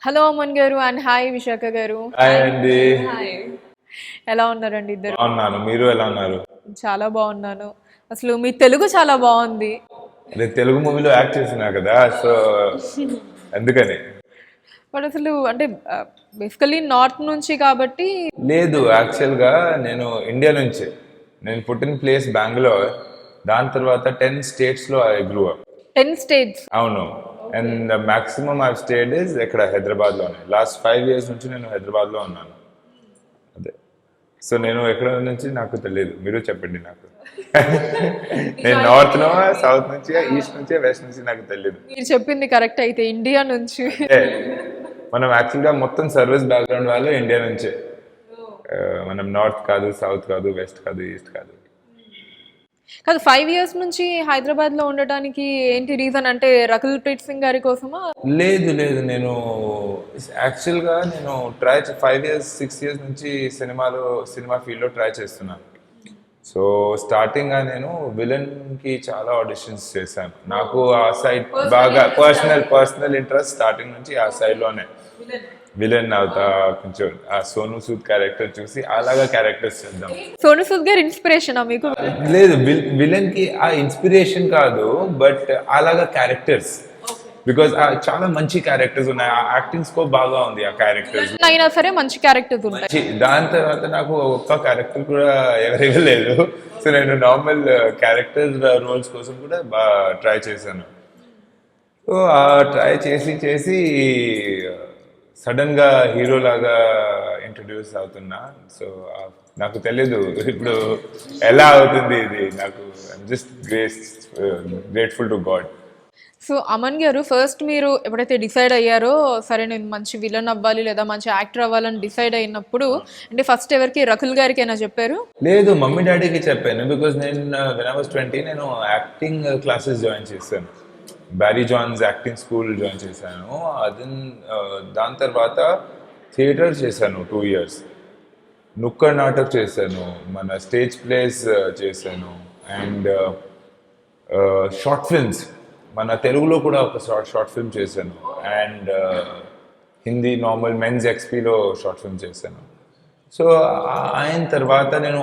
Hello Aman గారు and hi Visakha గారు. Hi అండి. హాయ్. ఎలా ఉన్నారండి ఇద్దరు? బాగున్నాను, మీరు ఎలా ఉన్నారు? చాలా బాగున్నాను. అసలు మీ తెలుగు చాలా బాగుంది. నేను తెలుగు మూవీలో యాక్ట్ చేసినా కదా, సో అందుకని. బట్ అసలు అంటే బేసికలీ నార్త్ నుంచి కాబట్టి. లేదు, యాక్చువల్గా నేను ఇండియా నుంచి. నేను పుట్టిన ప్లేస్ బెంగళూరు. దాని తర్వాత 10 స్టేట్స్లో ఐ గ్రూ అప్. 10 స్టేట్స్. అవును. And maximum I stayed is ఇక్కడ హైదరాబాద్లోనే. లాస్ట్ 5 years నుంచి నేను హైదరాబాద్లో ఉన్నాను. అదే. సో నేను ఎక్కడ నుంచి నాకు తెలియదు, మీరు చెప్పండి నాకు. నేను నార్త్ నో, సౌత్ నుంచి, ఈస్ట్ నుంచి, వెస్ట్ నుంచి నాకు తెలియదు. మీరు చెప్పింది కరెక్ట్ అయితే ఇండియా నుంచి. మనం యాక్చువల్గా మొత్తం సర్వీస్ బ్యాక్గ్రౌండ్ వాళ్ళు ఇండియా నుంచే. మనం నార్త్ కాదు, సౌత్ కాదు, వెస్ట్ కాదు, ఈస్ట్ కాదు. కాదు 5 years నుంచి హైదరాబాద్ లో ఉండటానికి ఏంటి రీజన్? అంటే రకుల్ ప్రీత్ సింగ్ గారి కోసమా? లేదు లేదు, నేను యాక్చువల్గా నేను 5 years 6 years నుంచి సినిమా ఫీల్డ్లో ట్రై చేస్తున్నాను. సో స్టార్టింగ్గా నేను విలన్కి చాలా ఆడిషన్స్ చేశాను. నాకు ఆ సైడ్ బాగా పర్సనల్ ఇంట్రెస్ట్ స్టార్టింగ్ నుంచి ఆ సైడ్లోనే. విలన్ అవుతా, కొంచెం ఆ సోను సూద్ క్యారెక్టర్ చూసి అలాగా క్యారెక్టర్స్ చేద్దాం. సోను సూద్ గారి ఇన్స్పిరేషనా మీకు? లేదు, విలన్కి ఆ ఇన్స్పిరేషన్ కాదు, బట్ అలాగా క్యారెక్టర్స్. బికాజ్ చాలా మంచి క్యారెక్టర్స్ ఉన్నాయి, ఆ యాక్టింగ్ స్కోప్ బాగా ఉంది ఆ క్యారెక్టర్స్. అయినా సరే మంచి క్యారెక్టర్స్ ఉంటాయి. దాని తర్వాత నాకు ఒక్క క్యారెక్టర్ కూడా ఎవరిగా లేదు. సో నేను నార్మల్ క్యారెక్టర్ రోల్స్ కోసం కూడా బాగా ట్రై చేశాను. సో ఆ ట్రై చేసి సడన్గా హీరో లాగా ఇంట్రడ్యూస్ అవుతున్నా. సో నాకు తెలియదు ఇప్పుడు ఎలా అవుతుంది ఇది. నాకు just grateful to God. So Aman గారు, ఫస్ట్ మీరు ఎప్పుడైతే డిసైడ్ అయ్యారో సరే నేను మంచి విలన్ అవ్వాలి లేదా మంచి యాక్టర్ అవ్వాలని డిసైడ్ అయినప్పుడు అంటే ఫస్ట్ ఎవరికి, రకుల్ గారికైనా చెప్పారు? లేదు, మమ్మీ డాడీకి చెప్పాను. బికాజ్ నేను వెన్ ఐ వాస్ 20 నేను యాక్టింగ్ క్లాసెస్ జాయిన్ చేశాను. Barry John's acting school join చేశాను. దాని తర్వాత థియేటర్ చేశాను 2 years. నుక్కడ్ నాటక్ చేశాను, మన స్టేజ్ ప్లేస్ చేశాను. అండ్ షార్ట్ ఫిల్మ్స్ మన తెలుగులో కూడా ఒక షార్ట్ ఫిల్మ్ చేశాను. అండ్ హిందీ నార్మల్ మెన్స్ ఎక్స్పీలో షార్ట్ ఫిల్మ్ చేశాను. సో అయిన తర్వాత నేను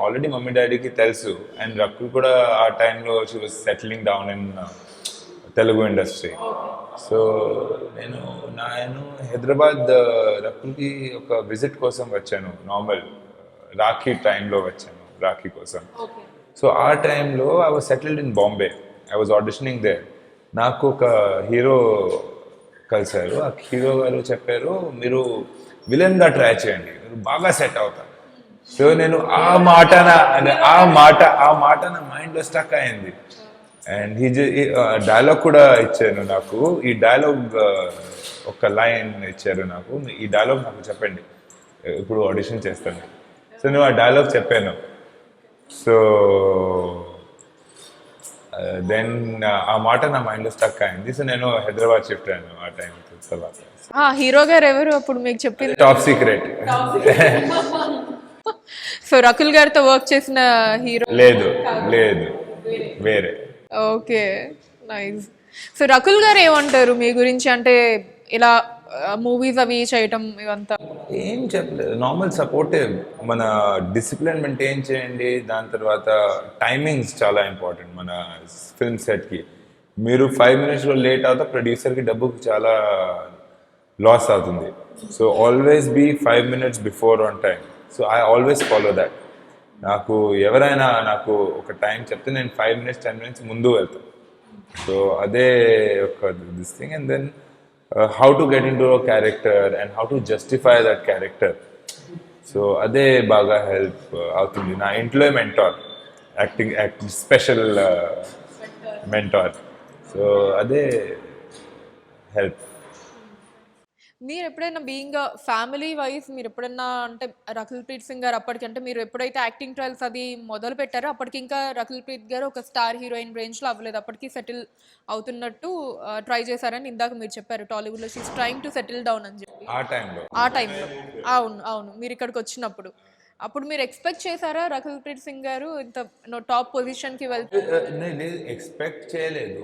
ఆల్రెడీ మమ్మీ డాడీకి తెలుసు. అండ్ రకుల్ కూడా ఆ టైంలో she was settling down in Telugu industry. So నేను హైదరాబాద్ రకుల్కి ఒక విజిట్ కోసం వచ్చాను. నార్మల్ రాఖీ టైంలో వచ్చాను, రాఖీ కోసం. సో ఆ టైంలో I was settled in Bombay. I was auditioning there. నాకు ఒక హీరో కలిశారు. ఆ హీరో గారు చెప్పారు, మీరు విలన్గా ట్రై చేయండి, మీరు బాగా సెట్ అవుతారు. సో నేను ఆ మాట నా మైండ్లో స్టక్ అయింది. అండ్ డైలాగ్ కూడా ఇచ్చాను నాకు. ఈ డైలాగ్ ఒక లైన్ ఇచ్చారు నాకు, ఈ డైలాగ్ నాకు చెప్పండి, ఇప్పుడు ఆడిషన్ చేస్తాను. సో నేను ఆ డైలాగ్ చెప్పాను. సో దెన్ ఆ మాట నా మైండ్లో స్టక్ అయింది. సో నేను హైదరాబాద్ షిఫ్ట్ అయ్యాను ఆ టైం తర్వాత. హీరో గారు ఎవరు అప్పుడు మీకు చెప్పింది? Top secret. సో రకుల్ గారితో వర్క్ చేసిన హీరో? లేదు, వేరే. Okay, nice. సో రకుల్ గారు ఏమంటారు మీ గురించి? అంటే ఇలా మూవీస్ అవి చేయటం ఇవంతా ఏం చెప్పలేదు, నార్మల్ సపోర్టివ్. మన డిసిప్లిన్ మెయింటైన్ చేయండి. దాని తర్వాత టైమింగ్స్ చాలా ఇంపార్టెంట్ మన ఫిల్మ్ సెట్కి. మీరు 5 minutesలో లేట్ అవుతా ప్రొడ్యూసర్కి డబ్బుకి చాలా లాస్ అవుతుంది. So always be 5 minutes before on time. So I always follow that. నాకు ఎవరైనా నాకు ఒక టైం చెప్తే నేను 5 minutes 10 minutes ముందు వెళ్తాను. సో అదే ఒక this thing. And then how to get into a character and how to justify that character. So అదే బాగా హెల్ప్ అవుతుంది. నా ఇంట్లో mentor, acting special mentor. So అదే హెల్ప్. మీరు ఎప్పుడైనా బీయింగ్ ఫ్యామిలీ వైజ్ మీరు ఎప్పుడైనా అంటే రకుల్ ప్రీత్ సింగ్ గారు అప్పటికి అంటే మీరు ఎప్పుడైతే యాక్టింగ్ ట్రయల్స్ అది మొదలు పెట్టారో అప్పటికి ఇంకా రకుల్ ప్రీత్ గారు ఒక స్టార్ హీరోయిన్ రేంజ్లో అవ్వలేదు, అప్పటికి సెటిల్ అవుతున్నట్టు ట్రై చేశారని ఇందాక మీరు చెప్పారు. టాలీవుడ్లో she's trying to settle down అని చెప్పి ఆ టైంలో. అవును, మీరు ఇక్కడికి వచ్చినప్పుడు అప్పుడు మీరు ఎక్స్పెక్ట్ చేశారా రకుల్ ప్రీత్ సింగ్ గారు ఇంత టాప్ పొజిషన్కి నేను ఎక్స్పెక్ట్ చేయలేదు.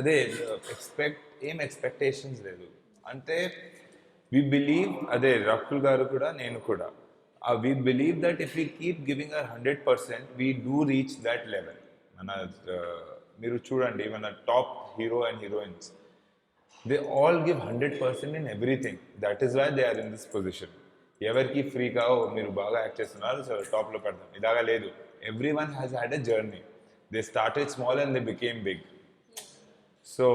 అదే ఎక్స్పెక్ట్ ఏం ఎక్స్పెక్టేషన్స్ లేదు. అంటే వి బిలీవ్, అదే రకుల్ గారు కూడా నేను కూడా, we believe that if we keep giving uh 100%, we do reach that level. మన మీరు చూడండి మన top hero and heroines, they all give 100% in everything. That is why they are in this position. ఎవరికి ఫ్రీగా మీరు బాగా యాక్ట్ చేస్తున్నారు so టాప్లో పెడతాం ఇలాగా లేదు. Every one has had a journey. They started small and they became big. So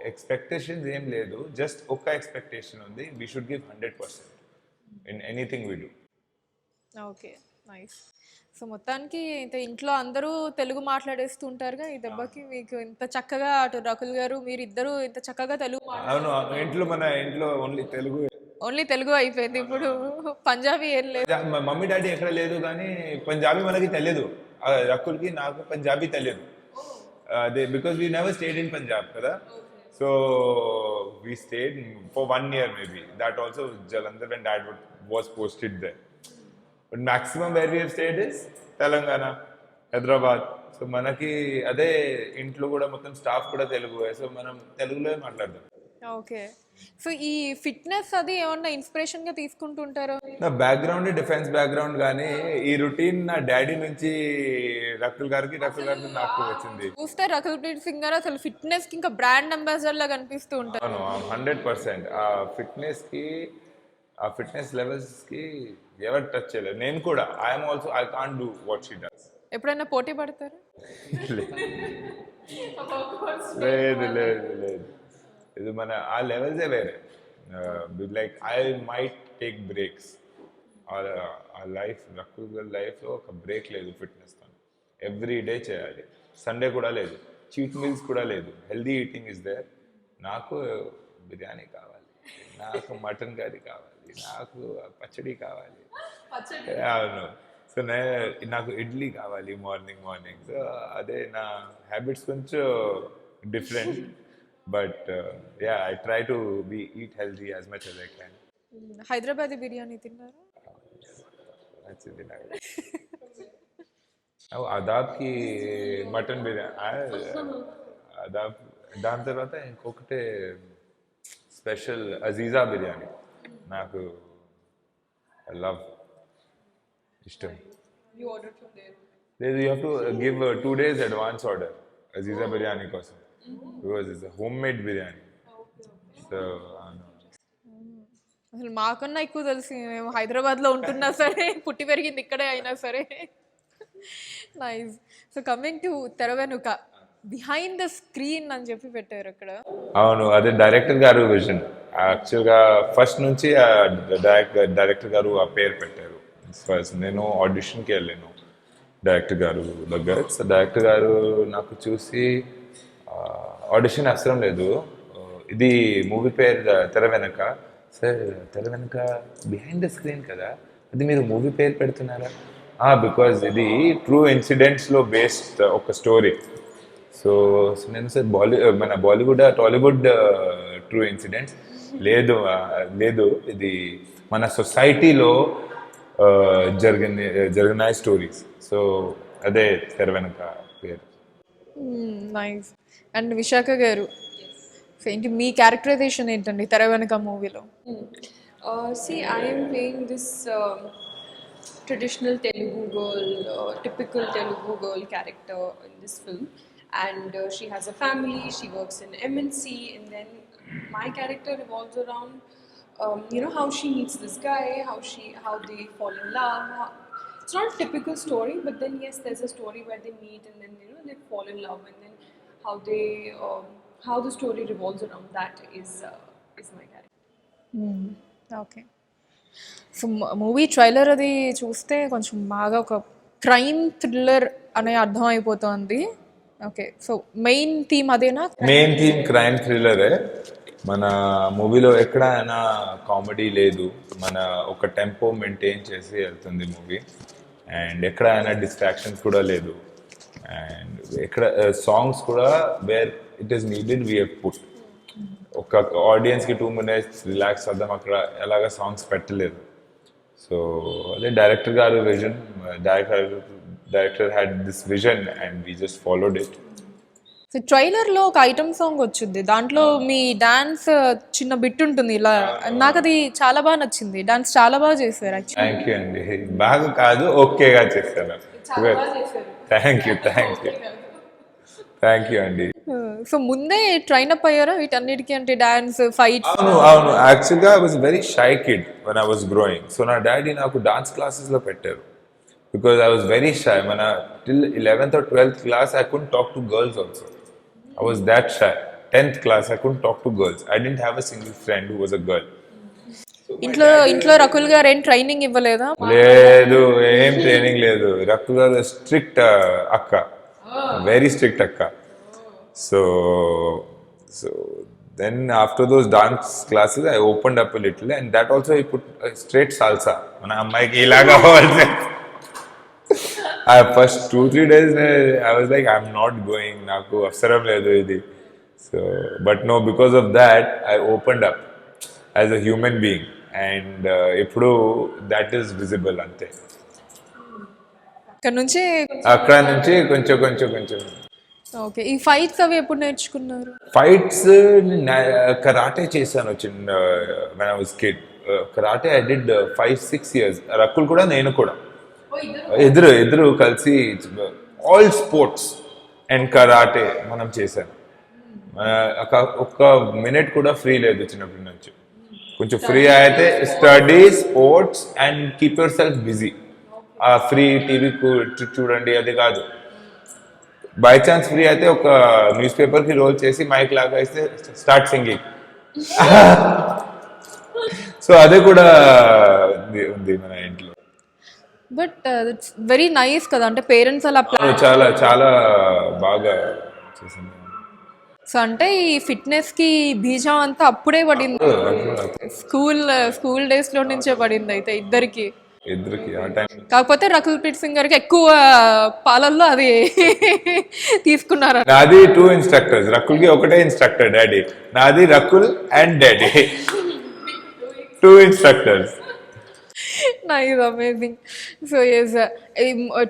expectations ఏం లేదు, జస్ట్ ఒక్క ఎక్స్పెక్టేషన్ ఉంది, we should give 100% in anything we do. Okay, nice. So మొత్తానికి ఇంట్లో అందరూ తెలుగు మాట్లాడేస్తూ ఉంటారుగా, ఈ దెబ్బకి మీకు ఇంత చక్కగా అటు రకుల్ గారు మీరు ఇద్దరు ఇంత చక్కగా తెలుగు అవును, మన ఇంట్లో ఓన్లీ తెలుగు అయిపోయింది. ఇప్పుడు పంజాబీ ఏం లేదు. మా మమ్మీ డాడీ ఎక్కడ లేదు కానీ పంజాబీ మనకి తెలియదు. రకుల్కి నాకు పంజాబీ తెలియదు. అదే because we never stayed in Punjab కదా. So we stayed for 1 year maybe. That also Jalandhar when dad was posted there. But maximum where we have stayed is Telangana, Hyderabad. So మనకి అదే ఇంట్లో కూడా మొత్తం స్టాఫ్ కూడా తెలుగు, సో మనం తెలుగులో మాట్లాడదాం. ఓకే. సో ఈ ఫిట్నెస్ అది ఏమన్నా ఇన్స్పిరేషన్ గా తీసుకుంటుంటారో? నా బ్యాక్గ్రౌండ్ డిఫెన్స్ బ్యాక్గ్రౌండ్, కానీ ఈ రొటీన్ నా డాడీ నుంచి రకుల్ గారికి నాకు వచ్చింది. చూస్తే రకుల్ ప్రీత్ సింగ్ గారు అసలు ఫిట్నెస్ కి ఇంకా బ్రాండ్ అంబాసిడర్ లాగా కనిపిస్తూ ఉంటారు. 100% ఆ ఫిట్నెస్ లెవెల్స్ కి ఎవరు టచ్ చేయలేదు. నేను కూడా I can't do what she does. ఎప్పుడైనా పోటీ పడతారు? లేదు, ఇది మన ఆ లెవెల్సే వేరే. Like I might take breaks. ఆ లైఫ్ రకుల్ లైఫ్లో ఒక బ్రేక్ లేదు ఫిట్నెస్తో. ఎవ్రీ డే చేయాలి. సండే కూడా లేదు, చీట్ మీల్స్ కూడా లేదు, హెల్దీ ఈటింగ్ ఇస్ దేర్. నాకు బిర్యానీ కావాలి, నాకు మటన్ కర్రీ కావాలి, నాకు పచ్చడి కావాలి. అవును. సో నాకు ఇడ్లీ కావాలి మార్నింగ్. సో అదే నా హ్యాబిట్స్ కొంచెం different. But I try to eat healthy as much as I can. Hyderabadi biryani తిన్నారా? నచ్చింది నాకు. అదాబ్కి మటన్ బిర్యానీ, అదాబ్. దాని తర్వాత ఇంకొకటి స్పెషల్ అజీజా బిర్యానీ నాకు లవ్, ఇష్టం. లేదు, you have to give 2 days advance order Aziza biryani కోసం. Because it's a homemade biryani. So, అసలు మాకన్నా ఎక్కువ తెలిసి మేము హైదరాబాద్లో ఉంటున్నా సరే, పుట్టి పెరిగింది ఇక్కడే అయినా సరే. నైస్. సో కమింగ్ టు తెర వెనుక, బిహైండ్ ద స్క్రీన్ అని చెప్పి పెట్టారు అక్కడ. అవును, అదే డైరెక్టర్ గారు విజన్. యాక్చువల్గా ఫస్ట్ నుంచి డైరెక్టర్ గారు ఆ పేరు పెట్టారు. ఫస్ట్ నేను ఆడిషన్కి వెళ్ళాను డైరెక్టర్ గారు దగ్గర. సో డైరెక్టర్ గారు నాకు చూసి, ఆడిషన్ అవసరం లేదు, ఇది మూవీ పేరు తెర వెనక. సార్ తెర వెనక బిహైండ్ ద స్క్రీన్ కదా, అది మీరు మూవీ పేరు పెడుతున్నారా? బికాజ్ ఇది ట్రూ ఇన్సిడెంట్స్లో బేస్డ్ ఒక స్టోరీ. సో నేను సార్ మన బాలీవుడ్ టాలీవుడ్ ట్రూ ఇన్సిడెంట్స్ లేదు, ఇది మన సొసైటీలో జరిగిన స్టోరీస్. సో అదే తెర వెనక పేరు. నైస్. అండ్ విశాఖ గారు, ఏంటి మీ క్యారెక్టరైజేషన్ ఏంటండి తెర వెనక మూవీలో? See, I am playing this traditional Telugu girl, typical Telugu girl character in this film, and she has a family, she works in MNC, and then my character revolves around how she meets this guy, how they fall in love. It's not a typical story, but then yes, there's a story where they meet and then they fall in love, and then how the story revolves around that is my character. Okay. So movie trailer అది చూస్తే కొంచెం బాగా ఒక crime thriller అనే అర్థం అయిపోతుంది. Okay, so main theme అదేనా? Main theme crime థ్రిల్లరే. మన మూవీలో ఎక్కడైనా కామెడీ లేదు, మన ఒక టెంపో మెయింటైన్ చేసి వెళ్తుంది మూవీ. అండ్ ఎక్కడైనా డిస్ట్రాక్షన్స్ కూడా లేదు. అండ్ ఎక్కడ సాంగ్స్ కూడా where it is needed we have put. ఒక ఆడియన్స్కి 2 minutes రిలాక్స్ అవుదాం, అక్కడ ఎలాగ సాంగ్స్ పెట్టలేదు. సో అదే డైరెక్టర్ గారు vision. Director had this vision and we just followed it. So ట్రైలర్లో ఒక ఐటమ్ సాంగ్ వచ్చింది, దాంట్లో మీ డాన్స్ చిన్న బిట్ ఉంటుంది ఇలా, నాకు అది చాలా బాగా నచ్చింది, డాన్స్ చాలా బాగా చేశారు యాక్చువల్లీ. థ్యాంక్ యూ అండి. బాగా కాదు, ఓకేగా చేశాను. థ్యాంక్ యూ అండి. సో ముందే ట్రైన్ అప్ అయ్యారా వీటన్నిటికీ, అంటే డాన్స్, ఫైట్స్? అవును యాక్చువల్గా I was very shy kid when I was growing. So నా డాడీ నాకు డాన్స్ క్లాసెస్లో పెట్టారు because I was very shy. మన till 11th or 12th class I couldn't talk to girls also. I was that shy. 10th class I couldn't talk to girls. I didn't have a single friend who was a girl. ఇంట్లో రకుల్ గారు ఏం training ఇవ్వలేదా? లేదు, ఏం training లేదు. రకుల్ గారు strict అక్క, very strict అక్క. So then after those dance classes I opened up a little, and that also I put straight salsa. మన అమ్మాయికి ఇలాగా అవ్వాలి. First 2-3 days I was like I'm not going, నాకు అవసరం లేదు ఇది. So but no, because of that I opened up as a human being, and ఇప్పుడు that is visible అంతే. అక్కడ నుంచి కొంచెం ఓకే. ఈ ఫైట్స్ అవి ఎప్పుడు నేర్చుకున్నారు? ఫైట్స్ కరాటే చేశాను చిన్న when I was kid. Karate I did 5-6 years. Rakul కూడా నేను కూడా ఇద్దరు కలిసి ఆల్ స్పోర్ట్స్ అండ్ కరాటే మనం చేశాను. ఒక్క మినిట్ కూడా ఫ్రీ లేదు చిన్నప్పటి నుంచి. కొంచెం ఫ్రీ అయితే study, sports and keep your self busy. Free TV చూడండి అది కాదు. బై ఛాన్స్ ఫ్రీ అయితే ఒక న్యూస్ పేపర్కి రోల్ చేసి మైక్ లాగా ఇస్తే స్టార్ట్ సింగింగ్. సో అదే కూడా ఉంది మన ఇంట్లో. బట్ ఇట్స్ వెరీ నైస్ కదా, అంటే పేరెంట్స్ అలా చాలా చాలా బాగా చేసింది. సో అంటే ఈ ఫిట్నెస్ కి బీజం అంతా అప్పుడే పడింది, స్కూల్ డేస్ లో నుంచే పడింది అయితే ఇద్దరికి. ఆ టైం. కాకపోతే రకుల్ ప్రీత్ సింగ్ గారికి ఎక్కువ పాలల్లో అది తీసుకున్నారు. నాది 2 instructors, రకుల్కి ఒకటే ఇన్స్ట్రక్టర్ డాడీ. నాది Rakul and daddy 2 instructors. Nice, amazing. So yes,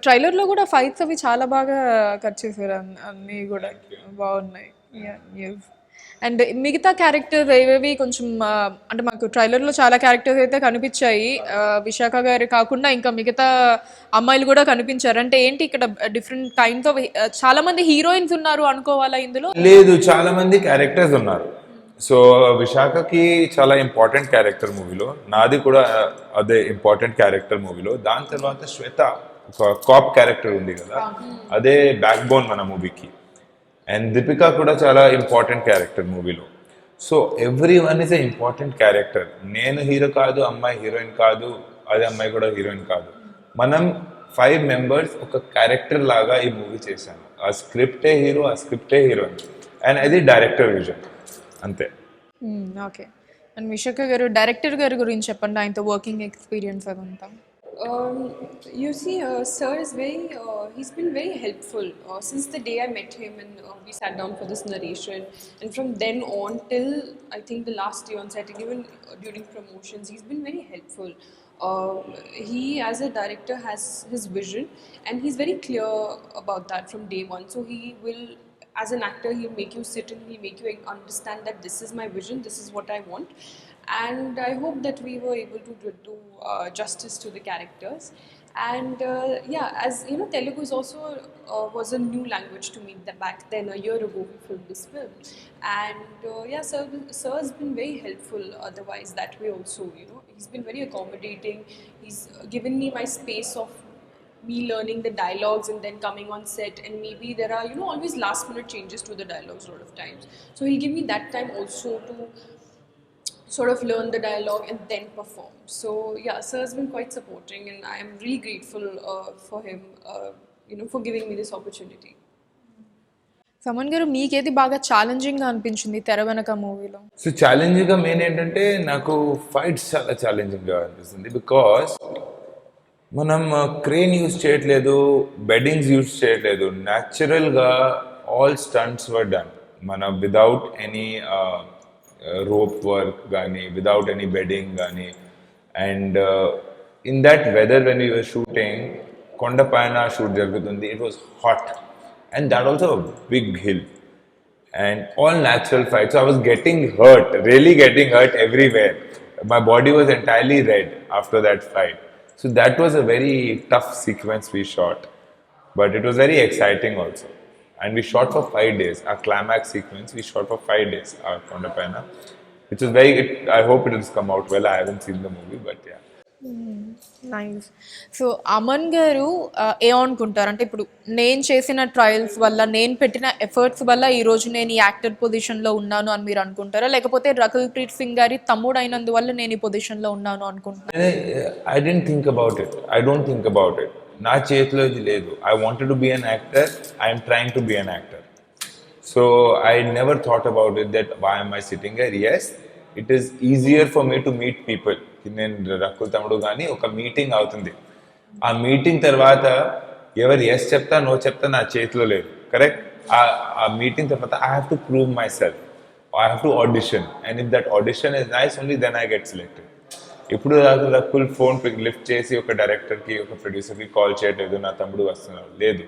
ట్రైలర్లో కూడా ఫైట్స్ అవి చాలా బాగా కట్ చేశారు, అన్నీ కూడా బాగున్నాయి. ఎస్. అండ్ మిగతా క్యారెక్టర్స్ ఏవేవి కొంచెం అంటే మాకు ట్రైలర్లో చాలా క్యారెక్టర్స్ అయితే కనిపించాయి, విశాఖ గారు కాకుండా ఇంకా మిగతా అమ్మాయిలు కూడా కనిపించారు. అంటే ఏంటి ఇక్కడ డిఫరెంట్ కైండ్స్ ఆఫ్, చాలా మంది హీరోయిన్స్ ఉన్నారు అనుకోవాలా ఇందులో? లేదు, చాలా మంది క్యారెక్టర్స్ ఉన్నారు. సో విశాఖకి చాలా ఇంపార్టెంట్ క్యారెక్టర్ మూవీలో, నాది కూడా అదే ఇంపార్టెంట్ క్యారెక్టర్ మూవీలో. దాని తర్వాత శ్వేత ఒక కాప్ క్యారెక్టర్ ఉంది కదా, అదే బ్యాక్ బోన్ మన మూవీకి. అండ్ దీపిక కూడా చాలా ఇంపార్టెంట్ క్యారెక్టర్ మూవీలో. So every one is a important character. నేను హీరో కాదు, అమ్మాయి హీరోయిన్ కాదు, అదే అమ్మాయి కూడా హీరోయిన్ కాదు. మనం 5 members ఒక క్యారెక్టర్ లాగా ఈ మూవీ చేశాను. ఆ స్క్రిప్టే హీరో, ఆ స్క్రిప్టే హీరోయిన్, అండ్ అది డైరెక్టర్ విజన్ అంతే. ఓకే. అండ్ విశాఖ గారు డైరెక్టర్ గారి గురించి చెప్పండి, ఆయనతో వర్కింగ్ ఎక్స్పీరియన్స్ అదంతా. You see, sir is he's been very helpful since the day I met him and we sat down for this narration. And from then on till I think the last day on set and even during promotions, he's been very helpful. He as a director has his vision and he's very clear about that from day one. So he will, as an actor, he'll make you sit and he'll make you understand that this is my vision, this is what I want. And I hope that we were able to do justice to the characters. And yeah, as you know, Telugu is also was a new language to me back then. A year ago we filmed this film, and yeah, sir has been very helpful otherwise that way also. You know, he's been very accommodating. He's given me my space of me learning the dialogues and then coming on set, and maybe there are, you know, always last minute changes to the dialogues a lot of times. So he'll give me that time also to sort of learn the dialogue and then perform. So yeah, sir has been quite supporting and I am really grateful for him, you know, for giving me this opportunity. సమన్ గారు, మీకేది బాగా ఛాలెంజింగ్గా అనిపించింది తెర వెనక మూవీలో? So ఛాలెంజింగ్గా main ఏంటంటే నాకు fights చాలా ఛాలెంజింగ్గా అనిపిస్తుంది. బికాస్ మనం క్రేన్ యూజ్ చేయట్లేదు, బెడ్డింగ్స్ యూజ్ చేయట్లేదు. న్యాచురల్గా ఆల్ స్టంట్స్ వర్ డన్ మన without any rope work gani, without any bedding gani. And in that weather when we were shooting, Kondapaina shoot jagutundi, it was hot, and that also a big hill. and all natural fights. So I was getting hurt, really getting hurt everywhere. My body was entirely red after that fight. So that was a very tough sequence we shot, but it was very exciting also. And we shot for 5 days. Our climax sequence we shot for 5 days. Our Kondapaina, which is very. I hope it has come out well. I haven't seen the movie, but yeah. Nice. So Aman గారు ఏమనుకుంటారు అంటే ఇప్పుడు నేను చేసిన trials వల్ల నేను పెట్టిన efforts వల్ల ఈరోజు నేను ఈ యాక్టర్ పొజిషన్లో ఉన్నాను అని మీరు అనుకుంటారా, లేకపోతే రకుల్ ప్రీత్ సింగ్ గారి తమ్ముడు అయినందువల్ల నేను ఈ పొజిషన్లో ఉన్నాను అనుకుంటున్నాను? I didn't think about it. I don't think about it. నా చేతిలో ఇది లేదు. I wanted to be an actor. I am trying to be an actor. So I never thought about it that why am I sitting here? Yes, it is easier for me to meet people. నేను రకుల్ తమ్ముడు కానీ ఒక meeting అవుతుంది. ఆ meeting తర్వాత ఎవరు yes చెప్తా no చెప్తా నా చేతిలో లేదు. కరెక్ట్? ఆ మీటింగ్ తర్వాత I have to prove myself. I have to audition. And if that audition is nice only then I get selected. ఇప్పుడు రకుల్ ఫోన్ లిఫ్ట్ చేసి ఒక డైరెక్టర్కి ఒక ప్రొడ్యూసర్కి కాల్ చేయట్లేదు నా తమ్ముడు వస్తున్నారు లేదు.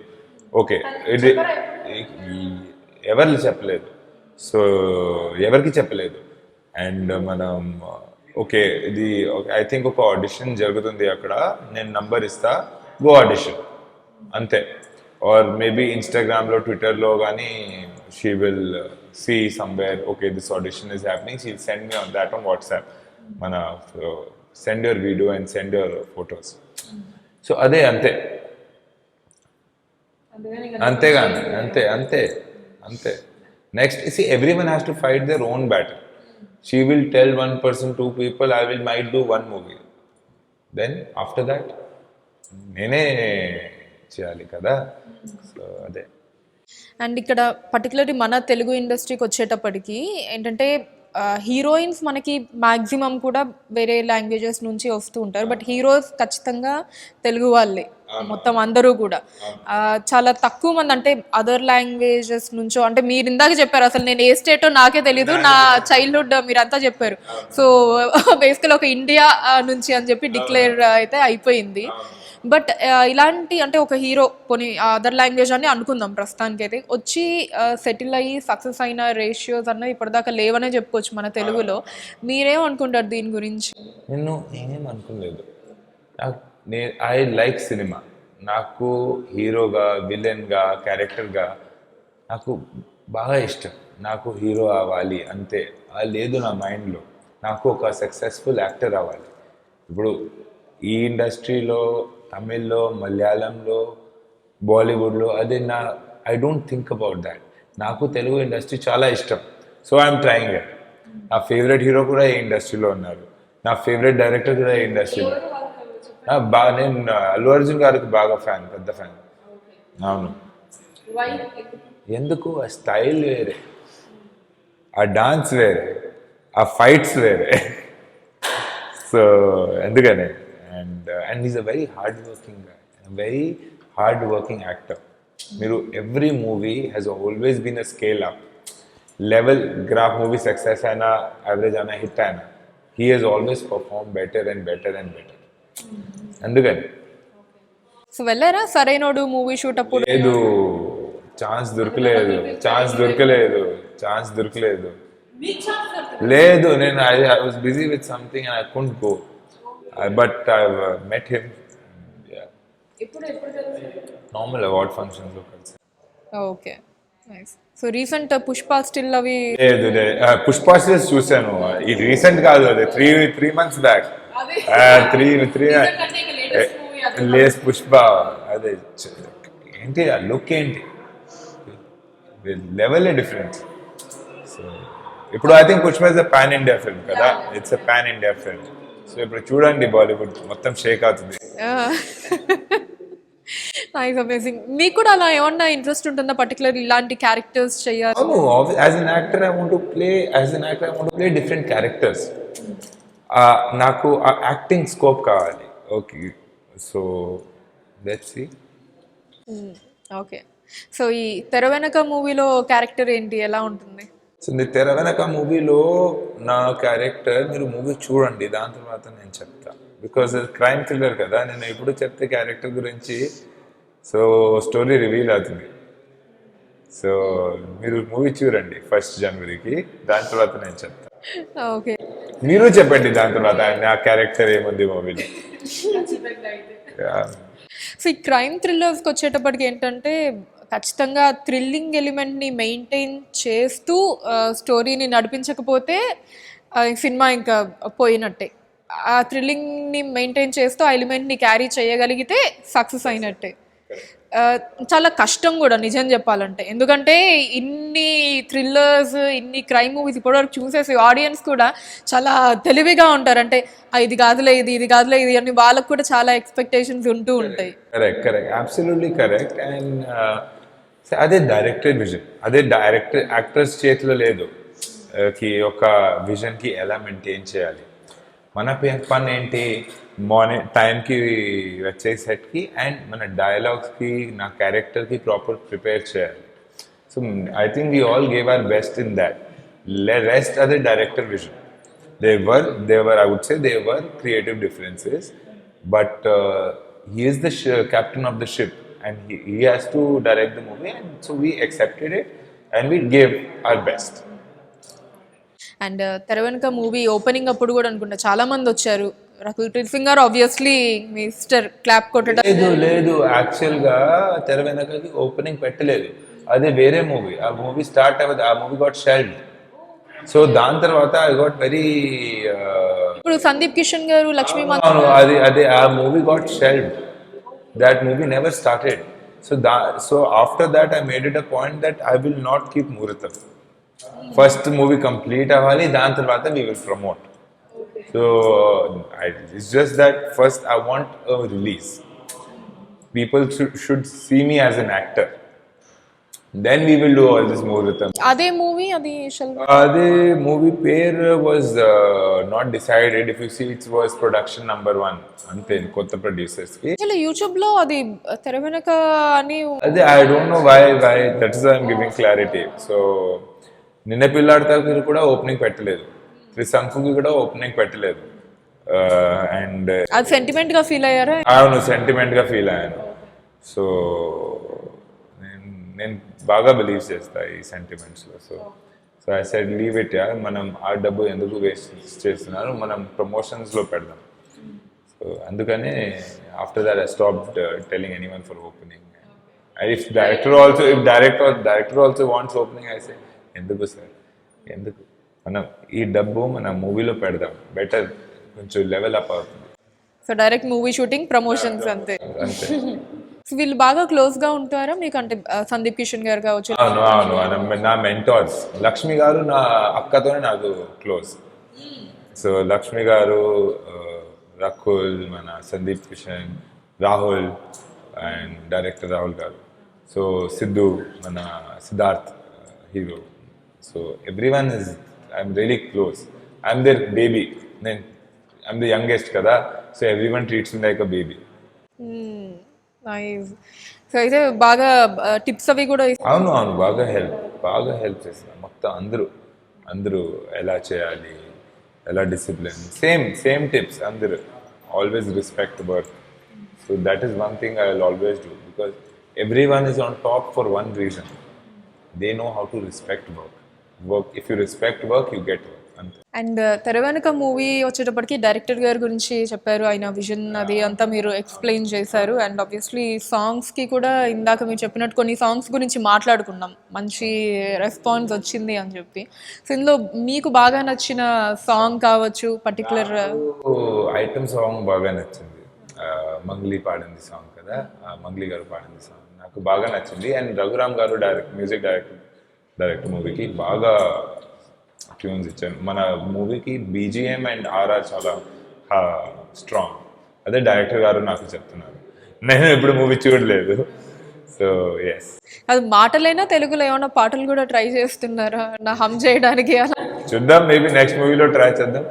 ఓకే, ఇది ఎవరు చెప్పలేదు. సో ఎవరికి చెప్పలేదు. అండ్ మనం ఓకే ఇది ఐ థింక్ ఒక ఆడిషన్ జరుగుతుంది అక్కడ, నేను నంబర్ ఇస్తా, గో ఆడిషన్ అంతే. ఆర్ మేబీ ఇన్స్టాగ్రామ్లో ట్విట్టర్లో కానీ she will see somewhere okay this audition is happening, she send me on that on WhatsApp. మన send your video and send your photos. So అదే అంతే, అంతేగాని అంతే అంతే అంతే. Next see every one has to fight their own battle. She will tell one person, 2 people, I will might do 1 movie. Then after that, నేనే చేయాలి కదా. So అదే. అండ్ ఇక్కడ పర్టికులర్లీ మన తెలుగు ఇండస్ట్రీకి వచ్చేటప్పటికి ఏంటంటే హీరోయిన్స్ మనకి మ్యాక్సిమం కూడా వేరే లాంగ్వేజెస్ నుంచి వస్తూ ఉంటారు, బట్ హీరోస్ ఖచ్చితంగా తెలుగు వాళ్ళే మొత్తం అందరూ కూడా. చాలా తక్కువ మంది అంటే అదర్ లాంగ్వేజెస్ నుంచో, అంటే మీరు ఇందాక చెప్పారు అసలు నేను ఏ స్టేటో నాకే తెలీదు, నా చైల్డ్హుడ్ మీరంతా చెప్పారు. సో బేసికల్ ఒక ఇండియా నుంచి అని చెప్పి డిక్లేర్ అయితే అయిపోయింది. బట్ ఇలాంటి అంటే ఒక హీరో పోనీ అదర్ లాంగ్వేజ్ అని అనుకుందాం ప్రస్తుతానికి అయితే, వచ్చి సెటిల్ అయ్యి సక్సెస్ అయిన రేషియోస్ అన్నది ఇప్పటిదాకా లేవనే చెప్పుకోవచ్చు మన తెలుగులో. మీరేం అనుకుంటారు దీని గురించి? నేనేం అనుకోలేదు. I like cinema. నాకు హీరోగా, విలన్గా, క్యారెక్టర్గా నాకు బాగా ఇష్టం. నాకు హీరో అవ్వాలి అంతే, లేదు నా మైండ్లో. నాకు ఒక సక్సెస్ఫుల్ యాక్టర్ అవ్వాలి. ఇప్పుడు ఈ ఇండస్ట్రీలో తమిళ్లో, మలయాళంలో, బాలీవుడ్లో అదే I don't think about that. నాకు తెలుగు ఇండస్ట్రీ చాలా ఇష్టం. So I'm trying it. నా ఫేవరెట్ హీరో కూడా ఈ ఇండస్ట్రీలో ఉన్నారు, నా ఫేవరెట్ డైరెక్టర్ కూడా ఈ ఇండస్ట్రీలో. నేను అల్లు అర్జున్ గారికి బాగా ఫ్యాన్, పెద్ద ఫ్యాన్. అవును. ఎందుకు? ఆ స్టైల్ వేరే, ఆ డాన్స్ వేరే, ఆ ఫైట్స్ వేరే. సో ఎందుకనే. And he's a very hard-working guy, a very hard-working actor. Miru every movie has always been a scale-up level. Graph movie success aina, average aina, hit aina. He has always performed better and better and better. Andugane. So వెళ్ళారా Sarainodu movie shoot అప్పుడు? లేదు, chance దొరకలేదు. లేదు, నేను I was busy with something and I couldn't go. But I've met him. Yeah. Normal award functions లో కలిసి. Okay, nice. So recent Pushpa still అవి లేదు, పుష్ప స్టిల్స్ చూసాను. ఇది రీసెంట్ కాదు, అది 3 months బ్యాక్. 3 లేస్ పుష్ప. అదే ఏంటి ఆ లుక్, ఏంటి లెవెల్ డిఫరెన్స్. సో ఇప్పుడు I think Pushpa is a pan India film కదా, it's a pan India film. So ఇప్పుడు చూడండి బాలీవుడ్ మొత్తం షేక్ అవుతుంది. Nice, amazing. మీకు కూడా అలా ఏమన్నా ఇంట్రెస్ట్ ఉంటుందా పర్టికులర్ ఇలాంటి క్యారెక్టర్స్ చేయాలి? As an actor I want to play different characters. నాకు ఆ యాక్టింగ్ స్కోప్ కావాలి. Okay, so let's see. Okay, so ఈ తెర వెనక మూవీలో క్యారెక్టర్ ఏంటి, ఎలా ఉంటుంది? సో తెర వెనక మూవీలో నా క్యారెక్టర్ మీరు మూవీ చూడండి, దాని తర్వాత నేను చెప్తా. బికాజ్ క్రైమ్ థ్రిల్లర్ కదా, నేను ఎప్పుడు చెప్తే క్యారెక్టర్ గురించి సో స్టోరీ రివీల్ అవుతుంది. సో మీరు మూవీ చూడండి 1st జనవరికి, దాని తర్వాత నేను చెప్తాను. ఓకే. మీరు చెప్పండి దాని తర్వాత నా క్యారెక్టర్ ఏముంది మూవీలో. సో ఈ క్రైమ్ థ్రిల్లర్స్కి వచ్చేటప్పటికి ఏంటంటే ఖచ్చితంగా థ్రిల్లింగ్ ఎలిమెంట్ని మెయింటైన్ చేస్తూ స్టోరీని నడిపించకపోతే ఈ సినిమా ఇంకా పోయినట్టే. ఆ థ్రిల్లింగ్ని మెయింటైన్ చేస్తూ ఆ ఎలిమెంట్ని క్యారీ చేయగలిగితే సక్సెస్ అయినట్టే. చాలా కష్టం కూడా నిజం చెప్పాలంటే, ఎందుకంటే ఇన్ని థ్రిల్లర్స్, ఇన్ని క్రైమ్ మూవీస్ ఇప్పటివరకు చూసేసి ఆడియన్స్ కూడా చాలా తెలివిగా ఉంటారు. అంటే ఇది కాదులే ఇది కాదులే ఇది అని వాళ్ళకు కూడా చాలా ఎక్స్పెక్టేషన్స్ ఉంటూ ఉంటాయి. Correct correct absolutely correct. And అదే డైరెక్టర్ విజన్, అదే డైరెక్టర్ యాక్టర్స్ చేతిలో లేదు కి ఒక విజన్కి ఎలా మెయింటైన్ చేయాలి. మన పని ఏంటి, మార్నింగ్ టైంకి వచ్చే సెట్కి అండ్ మన డైలాగ్స్కి నా క్యారెక్టర్కి ప్రాపర్ ప్రిపేర్ చేయాలి. So I think we all gave our best in that. Rest అదే director vision. There were I would say there were creative differences, but he is the captain of the ship and he has to direct the movie, and so we accepted it and we gave our best. And తెరవెనుక movie opening అప్పుడు కూడా అనుకుంటా చాలా మంది వచ్చారు. రకుల్ ప్రీత్ సింగ్ గారు obviously mister clap కొట్టడం. లేదు యాక్చువల్గా తెర వెనకకి ఓపెనింగ్ పెట్టలేదు, అది వేరే మూవీ. ఆ మూవీ స్టార్ట్ అవ్వదు, ఆ మూవీ గాట్ షెల్డ్. సో దాని తర్వాత ఐ గాట్ వెరీ ఇప్పుడు సందీప్ కిషన్ గారు లక్ష్మీ అదే ఆ movie got shelved. That movie never started. So after that I made it a point that I will not keep muhurtam. First movie complete అవ్వాలి, దాని తర్వాత we will promote. So it's just that first I want a release. People should see me as an actor, then we will do all this muhurtam. అదే movie అదే movie పేరు was not decided. If you see, it was production number 1 అంతే, కొత్త producers కి. YouTube లో అది తెర వెనక అని అదే I don't know why that is why I'm giving clarity. So నిన్న పిల్లాడికి కూడా ఓపెనింగ్ పెట్టలేదు, త్రిశంకుకి కూడా ఓపెనింగ్ పెట్టలేదు. అండ్ అది సెంటిమెంట్ గా ఫీల్ అయ్యారా? అవును, సెంటిమెంట్ గా ఫీల్ అయ్యాను. సో నేను బాగా బిలీవ్ చేస్తా ఈ సెంటిమెంట్స్లో. So I said leave it yeah, మనం ఆ డబ్బు ఎందుకు వేస్ట్ చేస్తున్నారు, మనం ప్రమోషన్స్లో పెడదాం. సో అందుకనే after that I stopped telling anyone for opening. If director also wants opening, I say ఎందుకు సార్, ఎందుకు, మనం ఈ డబ్బు మన మూవీలో పెడదాం, బెటర్, కొంచెం లెవెల్ అప్ అవుతుంది. So direct movie shooting, promotions అంతే. వీళ్ళు బాగా క్లోజ్ గా ఉంటారా మీకు? అంటే సందీప్ కిషన్ గారు కావచ్చు. అవును, నా మెంటార్స్. లక్ష్మి గారు నా అక్కతోనే నాకు క్లోజ్. సో లక్ష్మి గారు, రకుల్, మన సందీప్ కిషన్, రాహుల్ అండ్ డైరెక్టర్ రాహుల్ గారు. సో సిద్ధు, మన Siddharth hero. So everyone is, I'm really close. I'm their baby. I'm the youngest కదా, so everyone treats me like a baby. Nice. So అయితే బాగా టిప్స్ అవి కూడా అవును బాగా హెల్ప్ చేస్తారు మొత్తం. అందరూ ఎలా చేయాలి, ఎలా డిసిప్లిన్, సేమ్ టిప్స్ అందరూ. Always respect work. So that is one thing I will always do, because everyone is on top for one reason. They know how to respect work. If you respect work, you get work. And తెర వెనుక movie వచ్చేటప్పటికి director గారి గురించి చెప్పారు, ఆయన vision అది అంతా మీరు ఎక్స్ప్లెయిన్ చేశారు. అండ్ ఆబ్వియస్లీ సాంగ్స్కి కూడా ఇందాక మీరు చెప్పినట్టు కొన్ని సాంగ్స్ గురించి మాట్లాడుకున్నాం, మంచి రెస్పాన్స్ వచ్చింది అని చెప్పి. సో ఇందులో మీకు బాగా నచ్చిన సాంగ్ కావచ్చు, పర్టికులర్ ఐటమ్ సాంగ్ బాగా నచ్చింది. మంగ్లీ పాడింది సాంగ్ కదా, మంగ్లీ గారు పాడింది సాంగ్ నాకు బాగా నచ్చింది. అండ్ రఘురామ్ గారు మ్యూజిక్ డైరెక్టర్ మూవీకి బాగా ట్యూన్స్ ఇచ్చాను. మన మూవీకి బీజిఎం అండ్ ఆర్ఆర్ చాలా స్ట్రాంగ్. అదే డైరెక్టర్ గారు నాకు చెప్తున్నారు, నేను ఎప్పుడు మూవీ చూడలేదు. సో ఎస్, అది మాటలైనా తెలుగులో ఏమైనా పాటలు కూడా ట్రై చేస్తున్నారా నా హమ్ చేయడానికి? అలా చూద్దాం, మేబీ నెక్స్ట్ మూవీలో ట్రై చేద్దాం.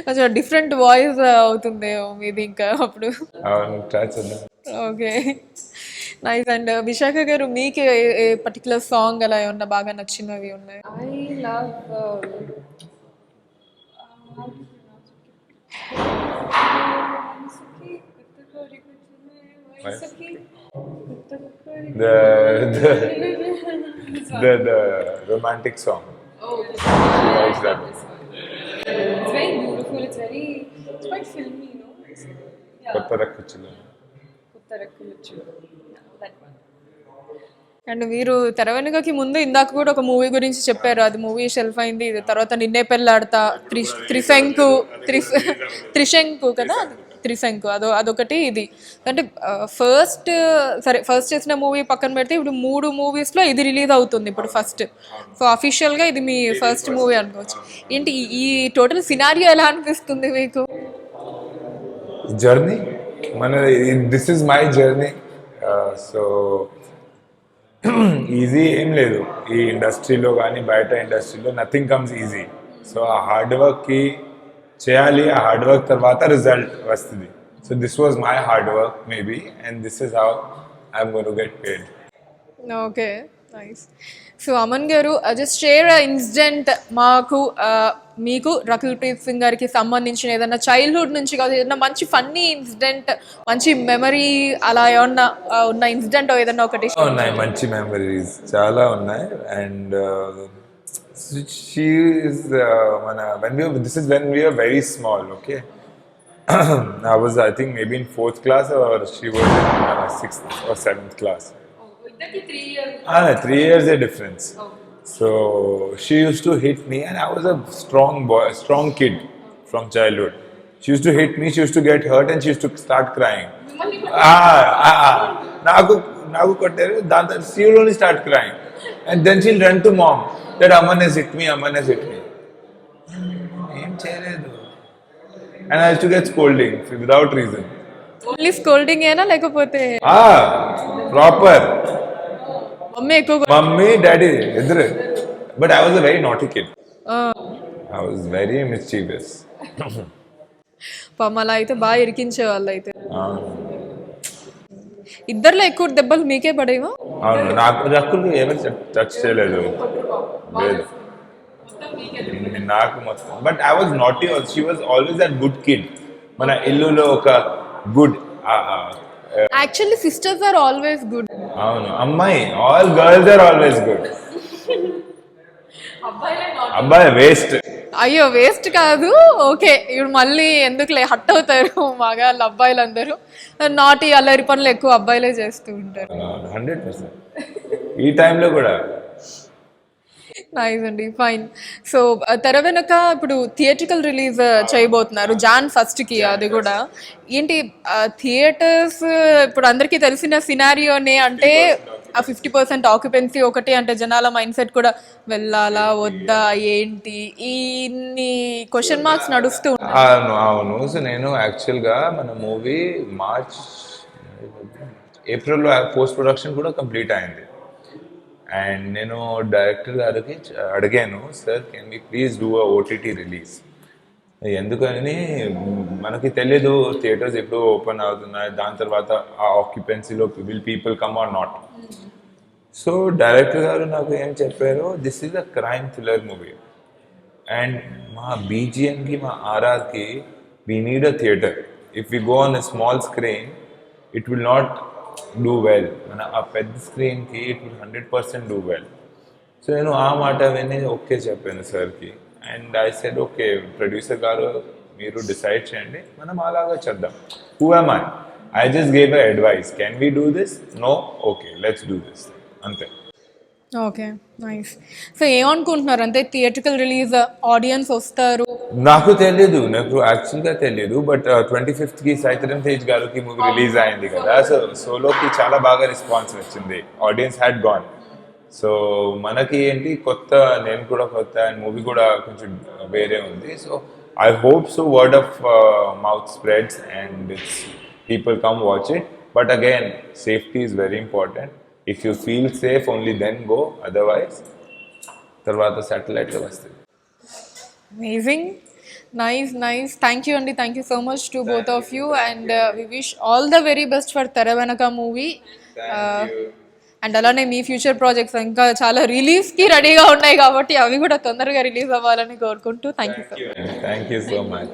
కొంచెం డిఫరెంట్ వాయిస్ అవుతుంది మీది ఇంకా అప్పుడు. అవును, ట్రై చేద్దాం. Okay, nice. అండ్ విశాఖ గారు మీకు ఏ పర్టికులర్ సాంగ్ అలా ఏమన్నా బాగా నచ్చినవి ఉన్నాయి? I love Vaisakhi. The the the romantic song. Oh, Likes that. this one. It's very beautiful. It's quite filmy, you know. Yeah. కొత్త రక్కుచులు. Kuttarakuluchu. Yeah, that one. And మీరు తెర వెనుకకి ముందు ఇందాక కూడా ఒక మూవీ గురించి చెప్పారు, అది మూవీ షెల్ఫ్ అయింది, ఇది తర్వాత నిన్నే పెళ్ళాడతా, త్రిశంకు కదా, త్రిశంకు అదొకటి. ఇది అంటే ఫస్ట్ చేసిన మూవీ పక్కన పెడితే ఇప్పుడు 3 మూవీస్లో ఇది రిలీజ్ అవుతుంది ఇప్పుడు ఫస్ట్. సో అఫీషియల్గా ఇది మీ ఫస్ట్ మూవీ అనుకోవచ్చు. ఏంటి ఈ టోటల్ సినారియో ఎలా అనిపిస్తుంది మీకు? Journey this is my journey. So easy ఏం లేదు ఈ ఇండస్ట్రీలో కానీ బయట ఇండస్ట్రీలో, నథింగ్ కమ్స్ ఈజీ. సో ఆ హార్డ్ వర్క్కి చేయాలి, ఆ హార్డ్ వర్క్ తర్వాత రిజల్ట్ వస్తుంది. So this was my hard work maybe, and this is how I'm going to get paid. Okay, nice. So Aman గారు, జస్ట్ షేర్ ఇన్సిడెంట్ మాకు, మీకు రకుల్ ప్రీత్ సింగ్ గారికి సంబంధించిన ఏదైనా చైల్డ్హుడ్ నుంచి కాదు, ఏదైనా మంచి ఫన్నీ ఇన్సిడెంట్, మంచి మెమరీ అలా ఏమన్నా ఉన్న ఇన్సిడెంట్ ఏదైనా ఒకటి? ఉన్నాయి, మంచి మెమరీస్ చాలా ఉన్నాయి. And she is this is when we were very small, okay. I was, I think, maybe in 4th class, or she was in 6th or 7th class. Exactly 3 years. 3 years a difference. So she used to hit me, and I was a strong kid from childhood. She used to hit me, she used to get hurt, and she used to start crying. Nagu kottaru, she will only start crying, and then she'll run to mom that Aman has hit me. Em cheyaledu. And I used to get scolding without reason. Only scolding ఏనా లేకపోతే Proper. Mummy ఎక్కువ? Mummy, daddy, idhar. But I was a very naughty kid. I was very mischievous. పాపం అలా అయితే బాగా ఇరికించే వాళ్ళు అయితే. ఇద్దరిలో ఎక్కువ దెబ్బలు మీకే పడేవా? అవును, నాకు రక్కులు ఎవరు టచ్ చేయలేదు, లేదు నాకు మొత్తం. But I was naughty also. She was always that good kid. మన ఇల్లులో ఒక good. Actually sisters are always good. అవును, అమ్మాయి, all girls are always good. అబ్బాయి వేస్ట్. అయ్యో, వేస్ట్ కాదు. ఓకే, ఇప్పుడు మళ్ళీ ఎందుకులే హట్ అవుతారు మగాళ్ళు, అబ్బాయిలు అందరూ నాటి అల్లరి పనులు ఎక్కువ అబ్బాయిలే చేస్తూ ఉంటారు. 100%. ఈ టైంలో కూడా. నైస్ అండి, ఫైన్. సో తెర వెనక ఇప్పుడు థియేట్రికల్ రిలీజ్ చేయబోతున్నారు Jan 1st, అది కూడా ఏంటి థియేటర్స్ ఇప్పుడు అందరికీ తెలిసిన సినారియోనే, అంటే ఆ 50% ఆక్యుపెన్సీ ఒకటి, అంటే జనాల మైండ్ సెట్ కూడా వెళ్ళాలా వద్దా ఏంటి ఇన్ని క్వశ్చన్ మార్క్స్ నడుస్తూ ఉంటాయి. అవును. సో నేను యాక్చువల్గా మన మూవీ ఏప్రిల్లో పోస్ట్ ప్రొడక్షన్ కూడా కంప్లీట్ అయింది. అండ్ నేను డైరెక్టర్ గారికి అడిగాను, sir can we please do a OTT release. ఎందుకని మనకి తెలియదు థియేటర్స్ ఎప్పుడు ఓపెన్ అవుతున్నాయి, దాని తర్వాత ఆ ఆక్యుపెన్సీలో will people come or not. So director గారు నాకు ఏం చెప్పారు, this is a crime thriller movie, and మా బీజిఎంకి, మా ఆర్ఆర్కి we need a theatre. If we go on a small screen it will not do well. మన ఆ పెద్ద స్క్రీన్కి it will 100% do well. So నేను ఆ మాట విని ఓకే చెప్పాను సార్కి. And I said okay, producer గారు మీరు డిసైడ్ చేయండి, మనం అలాగా చేద్దాం. Who am I just gave a advice, can we do this? No, okay let's do this, అంతే. Okay, nice. సో ఏమనుకుంటున్నారు, అంటే థియేట్రికల్ రిలీజ్ ఆడియన్స్ వస్తారు? నాకు తెలియదు, నాకు యాక్చువల్గా తెలియదు. బట్ 25th సైతరం తేజ్ గారికి మూవీ రిలీజ్ అయింది కదా, సో సోలోకి చాలా బాగా రెస్పాన్స్ వచ్చింది, ఆడియన్స్ హ్యాడ్ గాన్. సో మనకి ఏంటి కొత్త, నేను కూడా కొత్త, అండ్ మూవీ కూడా కొంచెం వేరే ఉంది. So I hope so word of mouth spreads and it's people come watch it. But again safety is very important. If you feel safe only then go, otherwise తర్వాత సాటిలైట్లో వస్తుంది. Amazing. Nice. Thank you అండి. Thank you so much to both of you, and we wish all the very best for తెర వెనక movie. And అలానే మీ future projects ఇంకా చాలా రిలీజ్కి రెడీగా ఉన్నాయి కాబట్టి అవి కూడా తొందరగా రిలీజ్ అవ్వాలని కోరుకుంటూ thank you so much. Thank you so much.